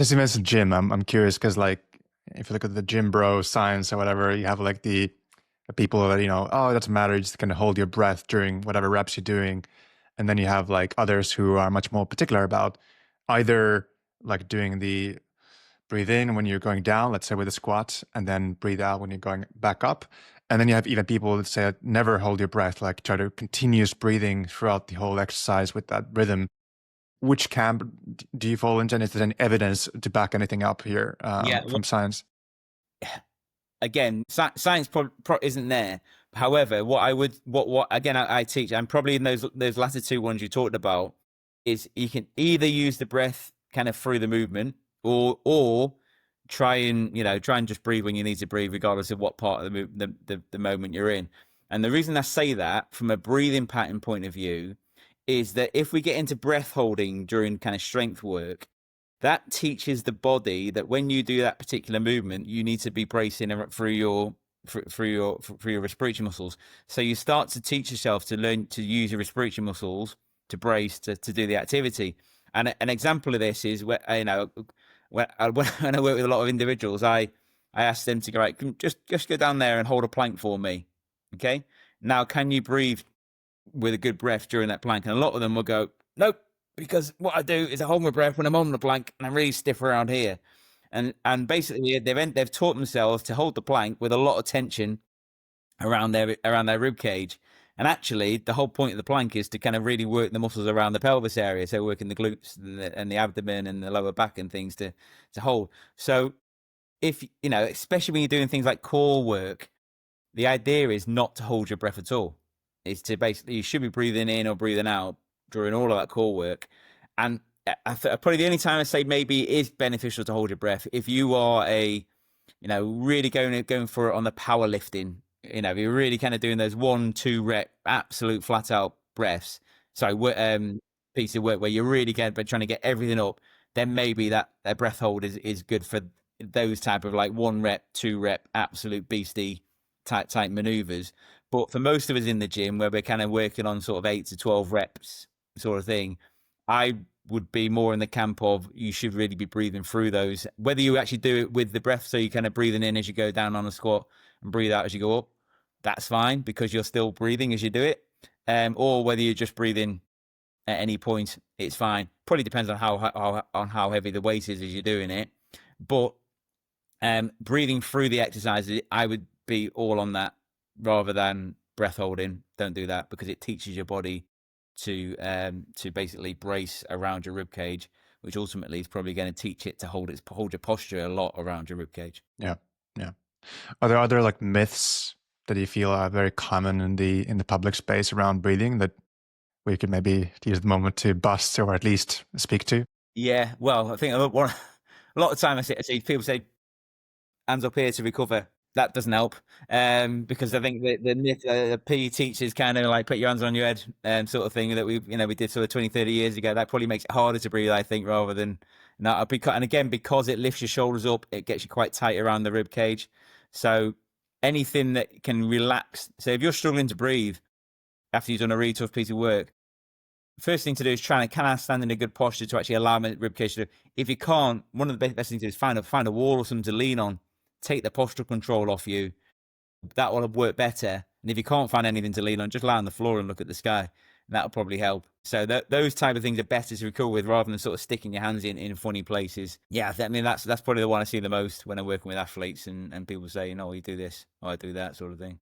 As you mentioned gym, I'm curious because like if you look at the gym bro science or whatever, you have like the people that, oh, it doesn't matter, you just kind of hold your breath during whatever reps you're doing. And then you have like others who are much more particular about either like doing the breathe in when you're going down, let's say with a squat, and then breathe out when you're going back up. And then you have even people that say never hold your breath, like try to continuous breathing throughout the whole exercise with that rhythm. Which camp do you fall into? And is there any evidence to back anything up here Yeah. from science? Again, science isn't there. However, what I would, what again, I teach, and probably in those latter two ones you talked about, is you can either use the breath kind of through the movement, or try and just breathe when you need to breathe, regardless of what part of the moment you're in. And the reason I say that from a breathing pattern point of view is that if we get into breath holding during kind of strength work, that teaches the body that when you do that particular movement, you need to be bracing through your respiratory muscles. So you start to teach yourself to learn to use your respiratory muscles to brace to do the activity. And an example of this is where when I work with a lot of individuals, I ask them to go, right, just go down there and hold a plank for me. Okay. Now, can you breathe with a good breath during that plank? And a lot of them will go, nope, because what I do is I hold my breath when I'm on the plank and I'm really stiff around here. And basically they've taught themselves to hold the plank with a lot of tension around their rib cage. And actually, the whole point of the plank is to kind of really work the muscles around the pelvis area, so working the glutes and the abdomen and the lower back and things to hold. So if especially when you're doing things like core work, the idea is not to hold your breath at all. It's to basically, you should be breathing in or breathing out during all of that core work. And probably the only time I say maybe it is beneficial to hold your breath if you are really going for it on the powerlifting. If you're really kind of doing those 1-2 rep absolute flat out breaths. So piece of work where you're really trying to get everything up. Then maybe that breath hold is good for those type of like 1 rep, 2 rep absolute beastie type maneuvers. But for most of us in the gym where we're kind of working on sort of 8 to 12 reps sort of thing, I would be more in the camp of you should really be breathing through those. Whether you actually do it with the breath, so you're kind of breathing in as you go down on a squat and breathe out as you go up, that's fine because you're still breathing as you do it. Or whether you're just breathing at any point, it's fine. Probably depends on how heavy the weight is as you're doing it. But breathing through the exercises, I would be all on that rather than breath holding. Don't do that because it teaches your body to basically brace around your rib cage, which ultimately is probably going to teach it to hold your posture a lot around your rib cage. Yeah, yeah. Are there other like myths that you feel are very common in the public space around breathing that we could maybe use the moment to bust or at least speak to? Yeah, well, I think a lot of time I see people say hands up here to recover. That doesn't help because I think the PE teachers kind of like put your hands on your head sort of thing that we did sort of 20-30 years ago. That probably makes it harder to breathe, I think, rather than not. And again, because it lifts your shoulders up, it gets you quite tight around the rib cage. So anything that can relax. So if you're struggling to breathe after you've done a really tough piece of work, first thing to do is can I stand in a good posture to actually allow my rib cage to do. If you can't, one of the best things to do is find a wall or something to lean on. Take the postural control off you. That will work better. And if you can't find anything to lean on, just lie on the floor and look at the sky. And that'll probably help. So those type of things are better to recover with rather than sort of sticking your hands in funny places. Yeah, I mean, that's probably the one I see the most when I'm working with athletes and people say, you do this, or I do that sort of thing.